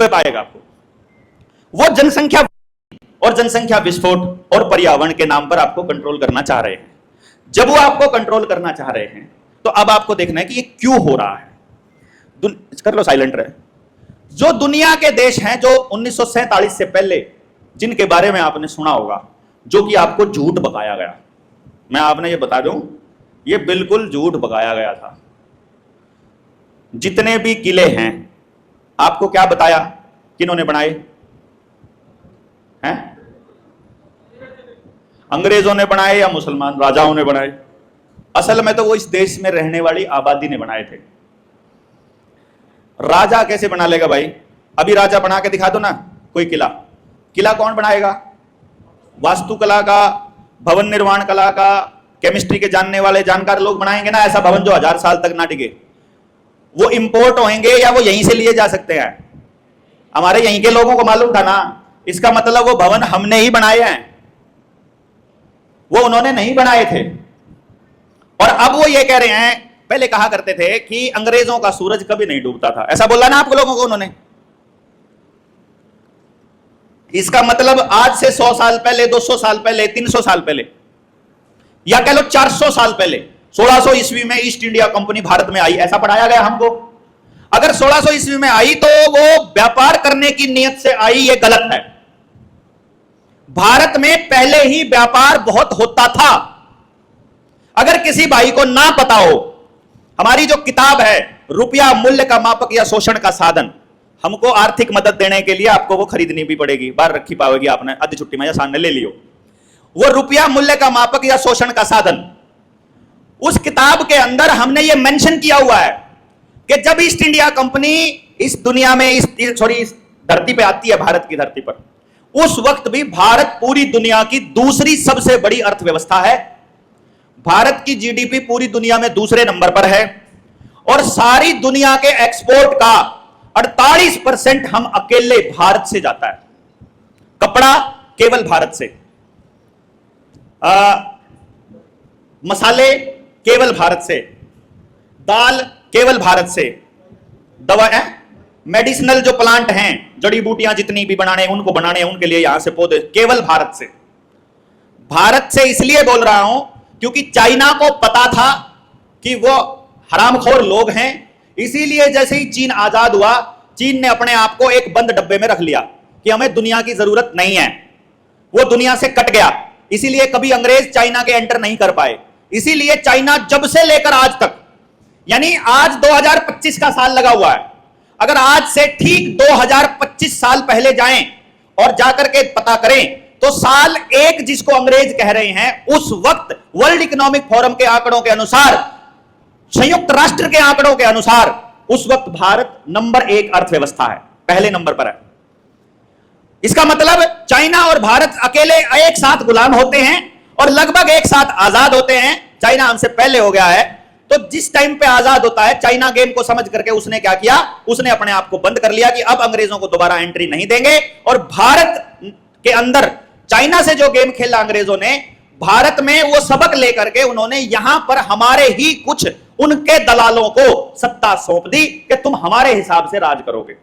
पाएगा आपको। वो जनसंख्या और जनसंख्या विस्फोट और पर्यावरण के नाम पर आपको कंट्रोल करना चाह रहे हैं। जब वो आपको कंट्रोल करना चाह रहे हैं तो अब आपको देखना है कि ये क्यों हो रहा है। कर लो साइलेंट रहे। जो दुनिया के देश हैं जो 1947 से पहले जिनके बारे में आपने सुना होगा, जो कि आपको झूठ बकाया गया, मैं आपने ये बता दूं, ये बिल्कुल झूठ बकाया गया था। जितने भी किले हैं आपको क्या बताया किन्होंने बनाए हैं? अंग्रेजों ने बनाए या मुसलमान राजाओं ने बनाए? असल में तो वो इस देश में रहने वाली आबादी ने बनाए थे। राजा कैसे बना लेगा भाई? अभी राजा बना के दिखा दो ना कोई किला। किला कौन बनाएगा? वास्तुकला का, भवन निर्माण कला का, केमिस्ट्री के जानने वाले जानकार लोग बनाएंगे ना ऐसा भवन जो 1000 साल तक ना टिके। वो इंपोर्ट होंगे या वो यहीं से लिए जा सकते हैं? हमारे यहीं के लोगों को मालूम था ना। इसका मतलब वो भवन हमने ही बनाए हैं, वो उन्होंने नहीं बनाए थे। और अब वो ये कह रहे हैं, पहले कहा करते थे कि अंग्रेजों का सूरज कभी नहीं डूबता था, ऐसा बोला ना आप लोगों को उन्होंने। इसका मतलब आज से 100 साल पहले, 200 साल पहले, 300 साल पहले, या कह लो 400 साल पहले 1600 ईस्वी में ईस्ट इंडिया कंपनी भारत में आई, ऐसा पढ़ाया गया हमको। अगर 1600 ईस्वी में आई तो वो व्यापार करने की नियत से आई, ये गलत है। भारत में पहले ही व्यापार बहुत होता था। अगर किसी भाई को ना पता हो, हमारी जो किताब है रुपया मूल्य का मापक या शोषण का साधन, हमको आर्थिक मदद देने के लिए आपको वो खरीदनी भी पड़ेगी, बाहर रखी पाओगी आपने आधी छुट्टी में या सामने ले लियो। वो रुपया मूल्य का मापक या शोषण का साधन, उस किताब के अंदर हमने ये मेंशन किया हुआ है कि जब ईस्ट इंडिया कंपनी इस दुनिया में इस धरती पे आती है, भारत की धरती पर, उस वक्त भी भारत पूरी दुनिया की दूसरी सबसे बड़ी अर्थव्यवस्था है। भारत की जीडीपी पूरी दुनिया में दूसरे नंबर पर है और सारी दुनिया के एक्सपोर्ट का 48% हम अकेले भारत से जाता है। कपड़ा केवल भारत से, मसाले केवल भारत से, दाल केवल भारत से, दवा मेडिसिनल जो प्लांट हैं, जड़ी बूटियां जितनी भी बनाने उनको बनाने उनके लिए यहां से पौधे केवल भारत से। भारत से इसलिए बोल रहा हूं क्योंकि चाइना को पता था कि वो हरामखोर लोग हैं, इसीलिए जैसे ही चीन आजाद हुआ, चीन ने अपने आप को एक बंद डब्बे में रख लिया कि हमें दुनिया की जरूरत नहीं है। वो दुनिया से कट गया, इसीलिए कभी अंग्रेज चाइना के एंटर नहीं कर पाए। इसीलिए चाइना जब से लेकर आज तक, यानी आज 2025 का साल लगा हुआ है, अगर आज से ठीक 2025 साल पहले जाएं और जाकर के पता करें तो साल 1 जिसको अंग्रेज कह रहे हैं, उस वक्त वर्ल्ड इकोनॉमिक फोरम के आंकड़ों के अनुसार, संयुक्त राष्ट्र के आंकड़ों के अनुसार, उस वक्त भारत नंबर 1 अर्थव्यवस्था है, पहले नंबर पर है। इसका मतलब चाइना और भारत अकेले एक साथ गुलाम होते हैं और लगभग एक साथ आजाद होते हैं। चाइना हमसे पहले हो गया है, तो जिस टाइम पे आजाद होता है, चाइना गेम को समझ करके उसने क्या किया, उसने अपने आप को बंद कर लिया कि अब अंग्रेजों को दोबारा एंट्री नहीं देंगे। और भारत के अंदर चाइना से जो गेम खेला अंग्रेजों ने, भारत में वो सबक लेकर के उन्होंने यहां पर हमारे ही कुछ उनके दलालों को सत्ता सौंप दी कि तुम हमारे हिसाब से राज करोगे,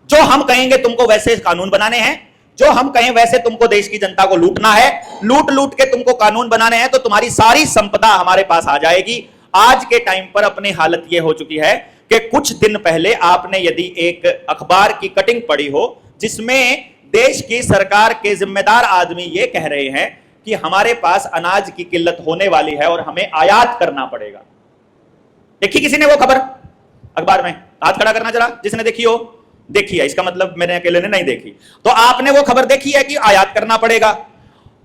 जो हम कहेंगे तुमको वैसे कानून बनाने हैं, जो हम कहें वैसे तुमको देश की जनता को लूटना है, लूट लूट के तुमको कानून बनाने हैं, तो तुम्हारी सारी संपदा हमारे पास आ जाएगी। आज के टाइम पर अपनी हालत यह हो चुकी है कि कुछ दिन पहले आपने यदि एक अखबार की कटिंग पढ़ी हो जिसमें देश की सरकार के जिम्मेदार आदमी यह कह रहे हैं कि हमारे पास अनाज की किल्लत होने वाली है और हमें आयात करना पड़ेगा। देखी किसी ने वो खबर अखबार में? हाथ खड़ा करना जरा जिसने देखी हो। देखी है, इसका मतलब मेरे अकेले ने नहीं देखी। तो आपने वो खबर देखी है कि आयात करना पड़ेगा।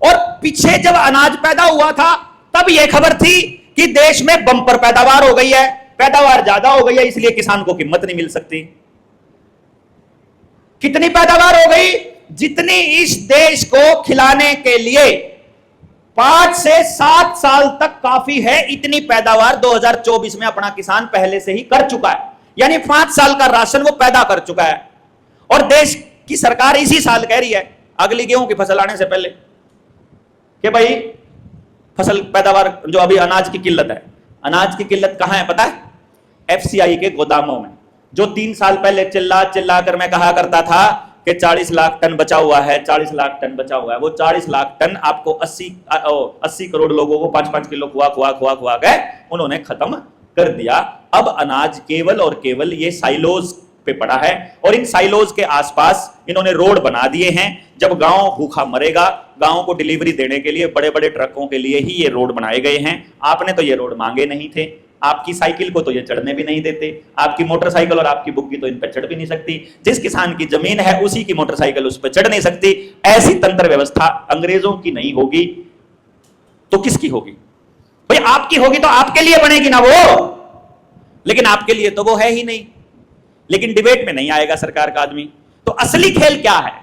और पीछे जब अनाज पैदा हुआ था तब यह खबर थी कि देश में बम्पर पैदावार हो गई है, पैदावार ज्यादा हो गई है, इसलिए किसान को कीमत नहीं मिल सकती। कितनी पैदावार हो गई? जितनी इस देश को खिलाने के लिए 5 से 7 साल तक काफी है, इतनी पैदावार 2024 में अपना किसान पहले से ही कर चुका है। यानी 5 साल का राशन वो पैदा कर चुका है। और देश की सरकार इसी साल कह रही है, अगली गेहूं की फसल आने से पहले, कि भाई फसल पैदावार जो अभी अनाज की किल्लत है, अनाज की किल्लत कहां है पता है? एफसीआई के गोदामों में। जो 3 साल पहले चिल्ला चिल्ला कर मैं कहा करता था कि 40 लाख टन बचा हुआ है, 40 लाख टन बचा हुआ है, वो 40 लाख टन आपको 80 करोड़ लोगों को 5-5 किलो खुआ गए उन्होंने खत्म कर दिया। अब अनाज केवल और केवल ये साइलोज पे पड़ा है और इन साइलोज के आसपास इन्होंने रोड बना दिए हैं। जब गांव भूखा मरेगा, गांव को डिलीवरी देने के लिए बड़े बड़े ट्रकों के लिए ही ये रोड बनाए गए हैं। आपने तो ये रोड मांगे नहीं थे, आपकी साइकिल को तो ये चढ़ने भी नहीं देते, आपकी मोटरसाइकिल और आपकी बुग्गी तो इन पर चढ़ भी नहीं सकती। जिस किसान की जमीन है उसी की मोटरसाइकिल उस पर चढ़ नहीं सकती। ऐसी तंत्र व्यवस्था अंग्रेजों की नहीं होगी तो किसकी होगी? भाई आपकी होगी तो आपके लिए बनेगी ना वो, लेकिन आपके लिए तो वो है ही नहीं। लेकिन डिबेट में नहीं आएगा सरकार का आदमी। तो असली खेल क्या है?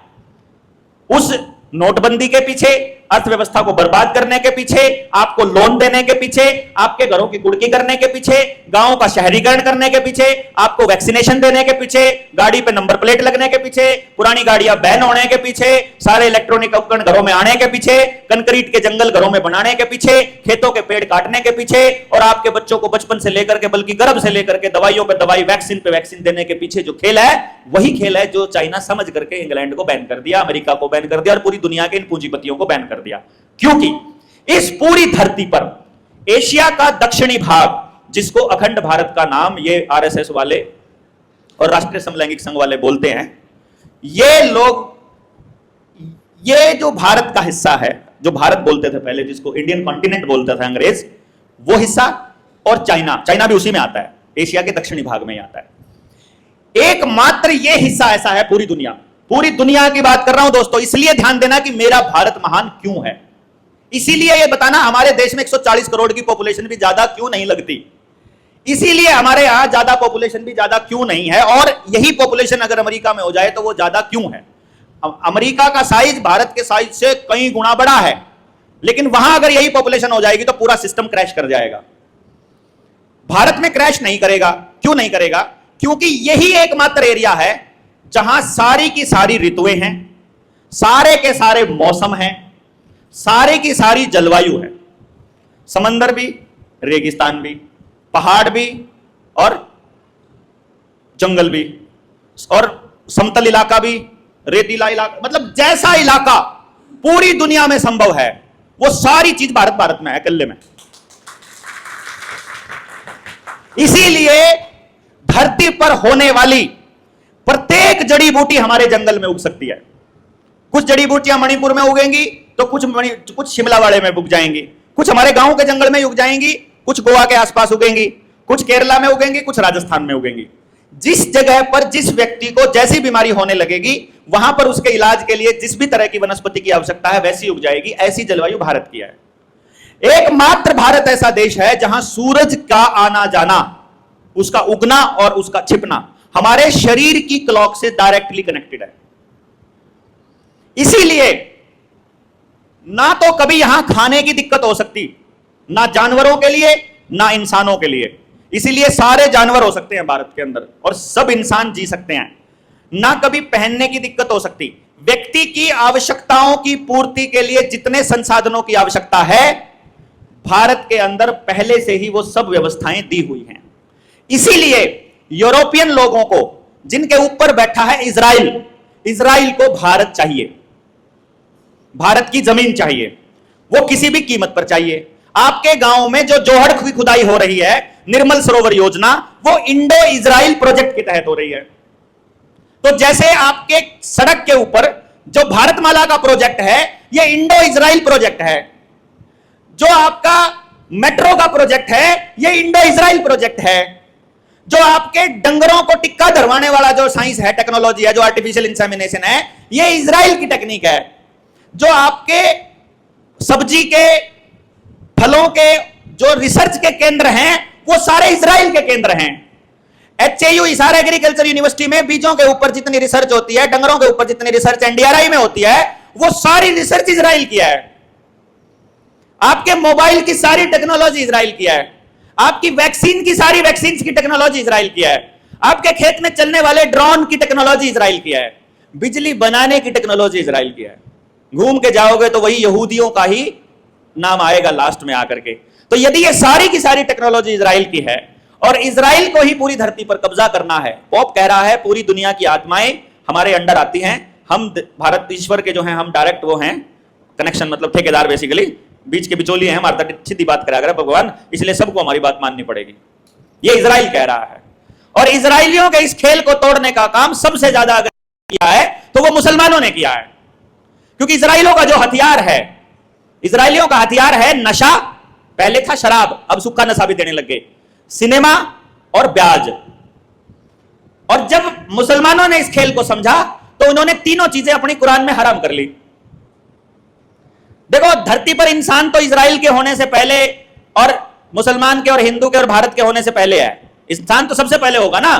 उस नोटबंदी के पीछे, अर्थव्यवस्था को बर्बाद करने के पीछे, आपको लोन देने के पीछे, आपके घरों की कुड़की करने के पीछे, गांवों का शहरीकरण करने के पीछे, आपको वैक्सीनेशन देने के पीछे, गाड़ी पे नंबर प्लेट लगने के पीछे, पुरानी गाड़ियां बैन होने के पीछे, सारे इलेक्ट्रॉनिक उपकरण घरों में आने के पीछे, कंक्रीट के जंगल घरों में बनाने के पीछे, खेतों के पेड़ काटने के पीछे और आपके बच्चों को बचपन से लेकर के, बल्कि गर्भ से लेकर के दवाइयों पे दवाई, वैक्सीन पे वैक्सीन देने के पीछे जो खेल है वही खेल है जो चाइना समझ करके इंग्लैंड को बैन कर दिया, अमेरिका को बैन कर दिया और पूरी दुनिया के इन पूंजीपतियों को बैन कर दिया। क्योंकि इस पूरी धरती पर एशिया का दक्षिणी भाग, जिसको अखंड भारत का नाम ये आरएसएस वाले और राष्ट्रीय समलैंगिक संघ वाले बोलते हैं, ये लोग, ये जो भारत का हिस्सा है, जो भारत बोलते थे पहले, जिसको इंडियन कॉन्टिनेंट बोलता था अंग्रेज, वो हिस्सा और चाइना भी उसी में आता है, एशिया के दक्षिणी भाग में ही आता है। एकमात्र ये हिस्सा ऐसा है पूरी दुनिया की बात कर रहा हूं दोस्तों। इसलिए ध्यान देना कि मेरा भारत महान क्यों है, इसीलिए यह बताना हमारे देश में 140 करोड़ की पॉपुलेशन भी ज्यादा क्यों नहीं लगती, इसीलिए हमारे यहां ज्यादा पॉपुलेशन भी ज्यादा क्यों नहीं है, और यही पॉपुलेशन अगर अमेरिका में हो जाए तो वो ज्यादा क्यों है। अमेरिका का साइज भारत के साइज से कई गुना बड़ा है, लेकिन वहां अगर यही पॉपुलेशन हो जाएगी तो पूरा सिस्टम क्रैश कर जाएगा। भारत में क्रैश नहीं करेगा। क्यों नहीं करेगा? क्योंकि यही एकमात्र एरिया है जहां सारी की सारी ऋतुएं हैं, सारे के सारे मौसम हैं, सारे की सारी जलवायु है, समंदर भी, रेगिस्तान भी, पहाड़ भी और जंगल भी, और समतल इलाका भी, रेतीला इलाका, मतलब जैसा इलाका पूरी दुनिया में संभव है वो सारी चीज भारत में है, अकेले में। इसीलिए धरती पर होने वाली प्रत्येक जड़ी बूटी हमारे जंगल में उग सकती है। कुछ जड़ी बूटियां मणिपुर में उगेंगी तो कुछ शिमला वाले में उग जाएंगी, कुछ हमारे गांव के जंगल में उग जाएंगी, कुछ गोवा के आसपास उगेंगी, कुछ केरला में उगेंगी, कुछ राजस्थान में उगेंगी। जिस जगह पर जिस व्यक्ति को जैसी बीमारी होने लगेगी वहां पर उसके इलाज के लिए जिस भी तरह की वनस्पति की आवश्यकता है वैसी उग जाएगी। ऐसी जलवायु भारत की है। एकमात्र भारत ऐसा देश है जहां सूरज का आना जाना, उसका उगना और उसका छिपना हमारे शरीर की क्लॉक से डायरेक्टली कनेक्टेड है। इसीलिए ना तो कभी यहां खाने की दिक्कत हो सकती, ना जानवरों के लिए ना इंसानों के लिए। इसीलिए सारे जानवर हो सकते हैं भारत के अंदर और सब इंसान जी सकते हैं। ना कभी पहनने की दिक्कत हो सकती। व्यक्ति की आवश्यकताओं की पूर्ति के लिए जितने संसाधनों की आवश्यकता है भारत के अंदर पहले से ही वो सब व्यवस्थाएं दी हुई हैं। इसीलिए यूरोपियन लोगों को, जिनके ऊपर बैठा है इजराइल को भारत चाहिए, भारत की जमीन चाहिए, वो किसी भी कीमत पर चाहिए। आपके गांव में जो जोहड़ की खुदाई हो रही है, निर्मल सरोवर योजना, वो इंडो इजराइल प्रोजेक्ट के तहत हो रही है। तो जैसे आपके सड़क के ऊपर जो भारतमाला का प्रोजेक्ट है ये इंडो इजराइल प्रोजेक्ट है, जो आपका मेट्रो का प्रोजेक्ट है ये इंडो इजराइल प्रोजेक्ट है, जो आपके डंगरों को टिक्का धरवाने वाला जो साइंस है, टेक्नोलॉजी है, जो आर्टिफिशियल इंसेमिनेशन है, ये इजराइल की टेक्निक है। जो आपके सब्जी के, फलों के जो रिसर्च के केंद्र हैं वो सारे इजराइल के केंद्र हैं। एचएयू हिसार एग्रीकल्चर यूनिवर्सिटी में बीजों के ऊपर जितनी रिसर्च होती है, डंगरों के ऊपर जितनी रिसर्च एनडीआरआई में होती है, वो सारी रिसर्च इजराइल किया है। आपके मोबाइल की सारी टेक्नोलॉजी इजराइल किया है। आपकी वैक्सीन की सारी वैक्सीन की टेक्नोलॉजी इजराइल किया है। आपके खेत में चलने वाले ड्रोन की टेक्नोलॉजी इजराइल किया है। बिजली बनाने की टेक्नोलॉजी इजराइल किया है। घूम के जाओगे तो वही यहूदियों का ही नाम आएगा लास्ट में आकर के। तो यदि ये सारी की सारी टेक्नोलॉजी इजराइल की है और इजराइल को ही पूरी धरती पर कब्जा करना है। पोप कह रहा है पूरी दुनिया की आत्माएं हमारे अंडर आती हैं, हम भारत ईश्वर के जो हैं हम डायरेक्ट वो हैं, कनेक्शन मतलब ठेकेदार, बेसिकली बीच के बिचौलिए हैं, हमारे तक सीधी बात करा कर भगवान, इसलिए सबको हमारी बात माननी पड़ेगी। ये इजराइल कह रहा है। और इजराइलियों के इस खेल को तोड़ने का काम सबसे ज्यादा अगर किया है तो वो मुसलमानों ने किया है, क्योंकि इजराइलियों का जो हथियार है, इजराइलियों का हथियार है नशा। पहले था शराब, अब सूखा नशा भी देने लग गए, सिनेमा और ब्याज। और जब मुसलमानों ने इस खेल को समझा तो उन्होंने तीनों चीजें अपनी कुरान में हराम कर ली। देखो, धरती पर इंसान तो इजराइल के होने से पहले और मुसलमान के और हिंदू के और भारत के होने से पहले है। इंसान तो सबसे पहले होगा ना,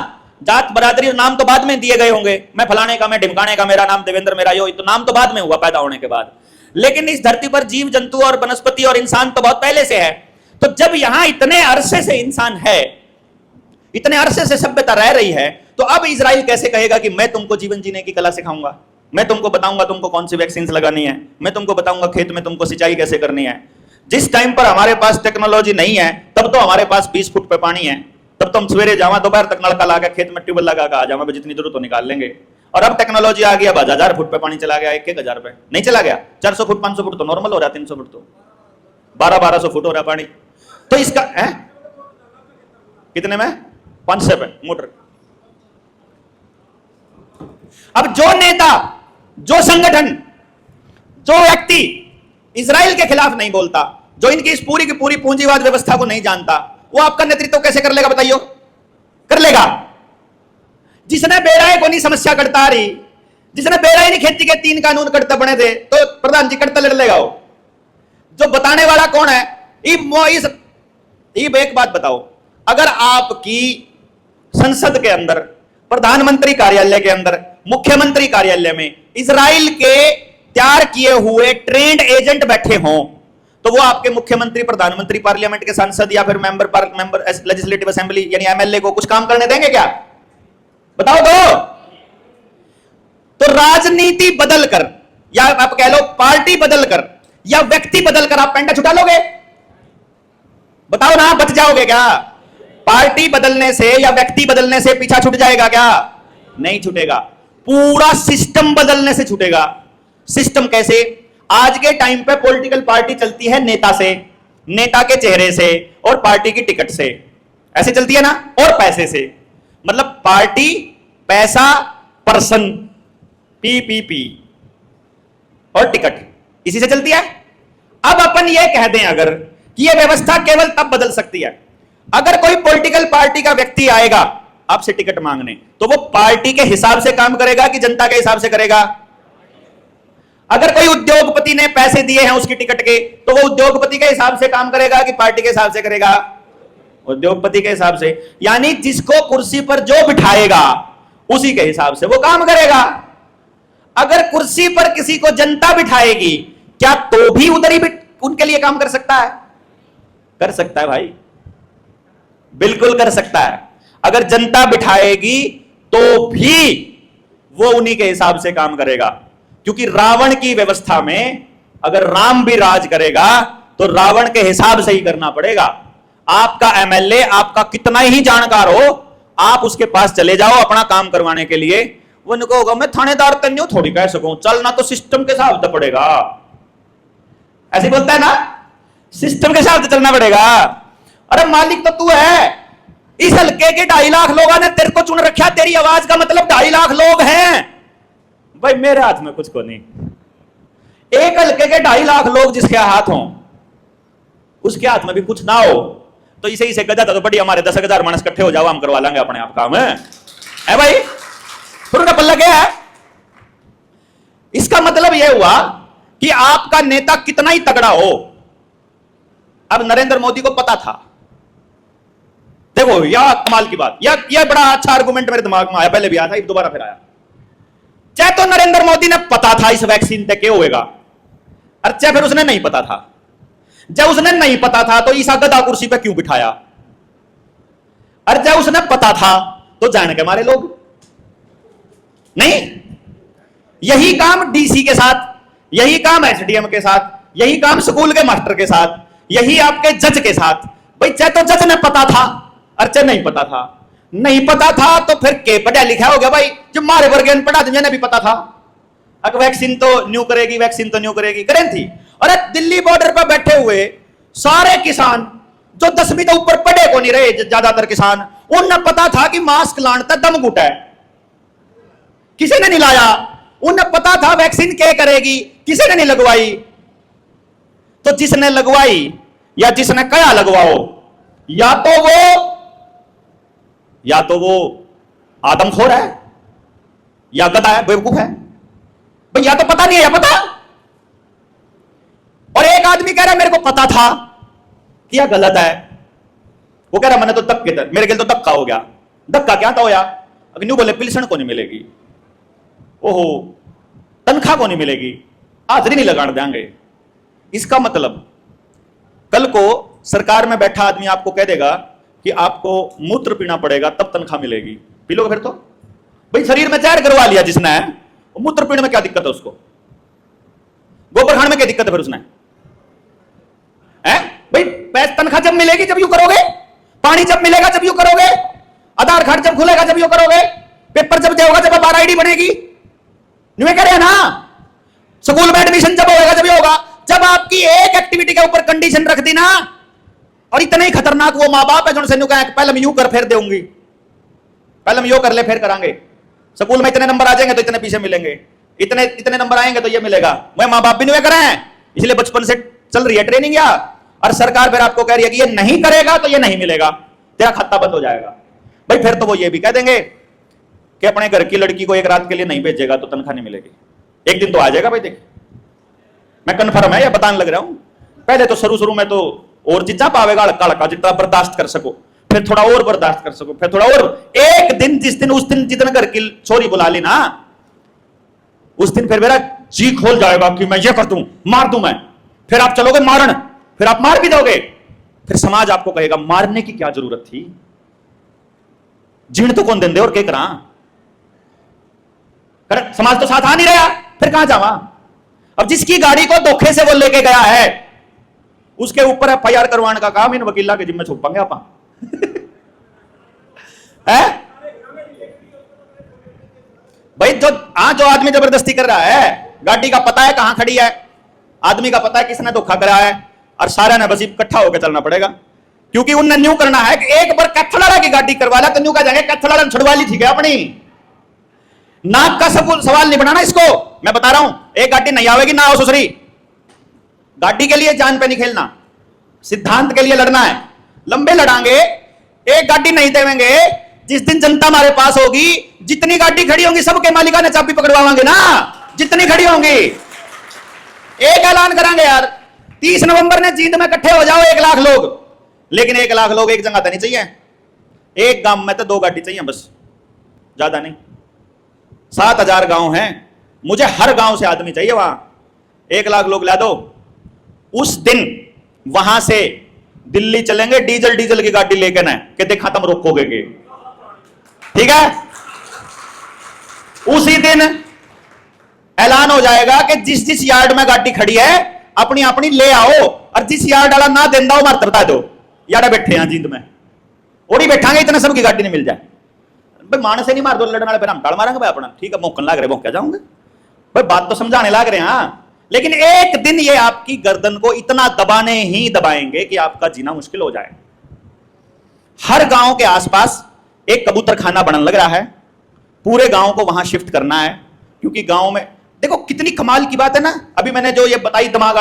जात बरादरी और नाम तो बाद में दिए गए होंगे, मैं फलाने का, मैं ढिमकाने का, मेरा नाम देवेंद्र, मेरा यो, तो नाम तो बाद में हुआ पैदा होने के बाद। लेकिन इस धरती पर जीव जंतु और वनस्पति और इंसान तो बहुत पहले से है। तो जब यहां इतने अरसे से इंसान है, इतने अरसे से सभ्यता रह रही है, तो अब इजराइल कैसे कहेगा कि मैं तुमको जीवन जीने की कला सिखाऊंगा, मैं तुमको बताऊंगा तुमको कौन सी वैक्सीन लगानी है, मैं तुमको बताऊंगा खेत में तुमको सिंचाई कैसे करनी है। जिस टाइम पर हमारे पास टेक्नोलॉजी नहीं है, तब तो हमारे पास 20 फुट पे पानी है, तब तो हम सवेरे जावा दोपहर तक नलका लगा खेत में ट्यूबवेल लगा आ जावा, जितनी जरूरत हो निकाल लेंगे। और अब टेक्नोलॉजी आ गया, 1000 फुट पे पानी चला गया, 1000 पे नहीं चला गया, 400 फुट 500 फुट तो नॉर्मल हो रहा है, 300 फुट तो 1200 फुट हो रहा पानी। तो इसका है कितने में 500 पे मोटर। अब जो नेता, जो संगठन, जो व्यक्ति इजराइल के खिलाफ नहीं बोलता, जो इनकी इस पूरी की पूरी पूंजीवाद व्यवस्था को नहीं जानता, वो आपका नेतृत्व कैसे कर लेगा बताइयो? कर लेगा। जिसने बेराए को नहीं समस्या करता रही, जिसने बेराए नहीं खेती के 3 कानून करता बने थे, तो प्रधान जी करता लड़ लेगा। वो जो बताने वाला कौन है? एक बात बताओ, अगर आपकी संसद के अंदर, प्रधानमंत्री कार्यालय के अंदर, मुख्यमंत्री कार्यालय में इजराइल के तैयार किए हुए ट्रेंड एजेंट बैठे हों, तो वो आपके मुख्यमंत्री, प्रधानमंत्री, पार्लियामेंट के सांसद या फिर मेंबर लेजिस्लेटिव असेंबली यानी एमएलए को कुछ काम करने देंगे क्या? बताओ तो राजनीति बदलकर या आप कह लो पार्टी बदलकर या व्यक्ति बदलकर आप पेंटा छुटा लोगे? बताओ ना, बच जाओगे क्या? पार्टी बदलने से या व्यक्ति बदलने से पीछा छूट जाएगा क्या? नहीं छूटेगा। पूरा सिस्टम बदलने से छूटेगा। सिस्टम कैसे? आज के टाइम पे पॉलिटिकल पार्टी चलती है नेता से, नेता के चेहरे से और पार्टी की टिकट से, ऐसे चलती है ना, और पैसे से। मतलब पार्टी, पैसा, पर्सन, पीपीपी और टिकट, इसी से चलती है। अब अपन ये कह दें अगर कि यह व्यवस्था केवल तब बदल सकती है अगर कोई पॉलिटिकल पार्टी का व्यक्ति आएगा आपसे टिकट मांगने, तो वो पार्टी के हिसाब से काम करेगा कि जनता के हिसाब से करेगा? अगर कोई उद्योगपति ने पैसे दिए हैं उसकी टिकट के, तो वो उद्योगपति के हिसाब से काम करेगा कि पार्टी के हिसाब से करेगा? उद्योगपति के हिसाब से। यानी जिसको कुर्सी पर जो बिठाएगा उसी के हिसाब से वो काम करेगा। अगर कुर्सी पर किसी को जनता बिठाएगी, क्या तो भी उधर ही उनके लिए काम कर सकता है? कर सकता है भाई, बिल्कुल कर सकता है। अगर जनता बिठाएगी तो भी वो उन्हीं के हिसाब से काम करेगा, क्योंकि रावण की व्यवस्था में अगर राम भी राज करेगा तो रावण के हिसाब से ही करना पड़ेगा। आपका एमएलए आपका कितना ही जानकार हो, आप उसके पास चले जाओ अपना काम करवाने के लिए, वो उनको होगा मैं थानेदार तन्यू थोड़ी कह सकूं, चलना तो सिस्टम के हिसाब से पड़ेगा। ऐसे बोलता है ना, सिस्टम के हिसाब से चलना पड़ेगा। अरे मालिक तो तू है, इस हल्के के 2.5 लाख लोगों ने तेरे को चुन रखा, तेरी आवाज का मतलब 2.5 लाख लोग हैं। भाई मेरे हाथ में कुछ को नहीं, एक हल्के के 2.5 लाख लोग जिसके हाथ हों, उसके हाथ में भी कुछ ना हो तो इसे गजा था तो बड़ी हमारे 10,000 मानस इकट्ठे हो जाओ, हम करवा लेंगे अपने आप काम है भाई। फिर उनका पल्ला क्या है? इसका मतलब यह हुआ कि आपका नेता कितना ही तगड़ा हो। अब नरेंद्र मोदी को पता था, देखो यह कमाल की बात, यह बड़ा अच्छा आर्गुमेंट मेरे दिमाग में आया, पहले भी आया था, दोबारा फिर आया। चाहे तो नरेंद्र मोदी ने पता था इस वैक्सीन तक क्या होएगा, और चाहे फिर उसने नहीं पता था। जब उसने नहीं पता था तो ईसा गधा कुर्सी पे क्यों बिठाया? और जब उसने पता था तो जान के मारे लोग नहीं। यही काम डीसी के साथ, यही काम एसडीएम के साथ, यही काम स्कूल के मास्टर के साथ, यही आपके जज के साथ। भाई चाहे तो जज ने पता था अर्चे नहीं पता था। नहीं पता था तो फिर के पढ़ा लिखा हो गया भाई, जब मारे वर्ग पढ़ा दुनिया ने भी पता था। अब वैक्सीन तो न्यू करेगी, वैक्सीन तो न्यू करेगी, करें थी। अरे दिल्ली बॉर्डर पर बैठे हुए सारे किसान जो 10वीं तो ऊपर पढ़े को नहीं रहे, ज्यादातर किसान, उन्हें पता था कि मास्क लाने दम घुटा है, किसी ने नहीं लाया। उन्हें पता था वैक्सीन क्या करेगी, किसी ने नहीं लगवाई। तो जिसने लगवाई या जिसने कया लगवाओ, या तो वो आदमखोर है या गधा है, बेवकूफ है भाई, या तो पता नहीं है या पता। और एक आदमी कह रहा है मेरे को पता था कि यह गलत है, वो कह रहा मैंने तो मेरे के तो धक्का हो गया। धक्का क्या था होया? अग्नि बोले पिलसन को नहीं मिलेगी, ओहो तनख्वाह को नहीं मिलेगी, हाजिरी नहीं लगाने देंगे। इसका मतलब कल को सरकार में बैठा आदमी आपको कह देगा कि आपको मूत्र पीना पड़ेगा तब तनख्वाह मिलेगी, पी लोगे फिर तो? भाई शरीर में जहर करवा लिया जिसने, मूत्र पीने में क्या दिक्कत है उसको? गोबर खाने में क्या दिक्कत है फिर उसने? भाई पैसे तनख्वाह जब मिलेगी जब यूं करोगे, पानी जब मिलेगा जब यूं करोगे, आधार कार्ड जब खुलेगा जब यूं करोगे, पेपर जब जाओगा जब आधार आईडी बनेगी, नहीं कह रहे ना? स्कूल में एडमिशन जब होगा जब होगा, जब आपकी एक एक्टिविटी के ऊपर कंडीशन रख दी ना, और इतना ही खतरनाक वो माँ बाप है जो पहले मैं यूं कर फिर दूंगी, पहले मैं यूं कर ले फिर करांगे। स्कूल में इतने नंबर आ जाएंगे तो इतने पीछे मिलेंगे, इतने नंबर आएंगे तो ये मिलेगा। वह माँ बाप भी नहीं कर रहे हैं, इसलिए बचपन से चल रही है ट्रेनिंग। या और सरकार फिर आपको कह रही है कि ये नहीं करेगा तो ये नहीं मिलेगा, तेरा खाता बंद हो जाएगा। भाई फिर तो वो ये भी कह देंगे कि अपने घर की लड़की को एक रात के लिए नहीं भेजेगा तो तनख्वाह नहीं मिलेगी। एक दिन तो आ जाएगा भाई, देखिए मैं कन्फर्म है या बताने लग रहा हूं। पहले तो शुरू में तो और चीजा पावेगा, हल्का हल्का जितना बर्दाश्त कर सको, फिर थोड़ा और बर्दाश्त कर सको, फिर थोड़ा और। एक दिन उस दिन जितना घर की छोरी बुला ली ना, उस दिन फिर मेरा जी खोल जाएगा कि मैं ये कर दूं, मार दूं मैं। फिर आप चलोगे मारन, फिर आप मार भी दोगे, फिर समाज आपको कहेगा मारने की क्या जरूरत थी, जीण तो कौन देंदे और क्या करा। समाज तो साथ आ नहीं रहा, फिर कहां जावा। अब जिसकी गाड़ी को धोखे से वो लेके गया है उसके ऊपर एफआईआर करवाने का काम इन वकीला के जिम्मे छुपाएंगे आप भाई। जो आदमी जबरदस्ती कर रहा है, गाड़ी का पता है कहां खड़ी है, आदमी का पता है किसने धोखा करा है, और सारा ने बस इकट्ठा होकर चलना पड़ेगा। क्योंकि उनने न्यू करना है कि एक बार कैथलाड़ा की गाड़ी करवा ला तो न्यू कह जाएंगे कैथलाड़ा छुड़वा ली ठीक है अपनी। नाक का सवाल नहीं बनाना इसको, मैं बता रहा हूं। एक गाड़ी नहीं आवेगी ना, आओ सुसरी। गाड़ी के लिए जान पे नहीं खेलना, सिद्धांत के लिए लड़ना है। लंबे लड़ांगे, एक गाड़ी नहीं देवेंगे। जिस दिन जनता हमारे पास होगी, जितनी गाड़ी खड़ी होंगी सबके मालिका ने चाबी पकड़वाएंगे ना, जितनी खड़ी होंगी। एक ऐलान करेंगे यार, 30 नवंबर ने जींद में इकट्ठे हो जाओ 1 लाख लोग, लेकिन 1 लाख लोग एक जगह तो नहीं चाहिए। एक गांव में तो 2 गाड़ी चाहिए बस, ज्यादा नहीं। 7000 गांव हैं, मुझे हर गांव से आदमी चाहिए वहां। 1 लाख लोग ला दो। उस दिन वहां से दिल्ली चलेंगे डीजल की गाड़ी लेकर ना, कि देखा तुम रोकोगे के, ठीक है। उसी दिन ऐलान हो जाएगा कि जिस यार्ड में गाड़ी खड़ी है अपनी अपनी ले आओ, और जिस यार्ड वाला ना देंदा हो मार बता दो, यार बैठे हैं जींद में और ही बैठांगे, इतने सबकी गाड़ी नहीं मिल जाए भाई। माने से नहीं मार दो लड़ने वाले, फिर हम टाल मारेंगे भाई अपना, ठीक है। मौकन लाग रहे मौके जाऊंगे भाई, बात तो समझाने लाग रहे हैं। लेकिन एक दिन ये आपकी गर्दन को इतना दबाने ही दबाएंगे कि आपका जीना मुश्किल हो जाए। हर गांव के आसपास एक कबूतर खाना बनने लग रहा है, पूरे गांव को वहां शिफ्ट करना है। क्योंकि गांव में देखो कितनी कमाल की बात है ना, अभी मैंने जो ये बताई दिमाग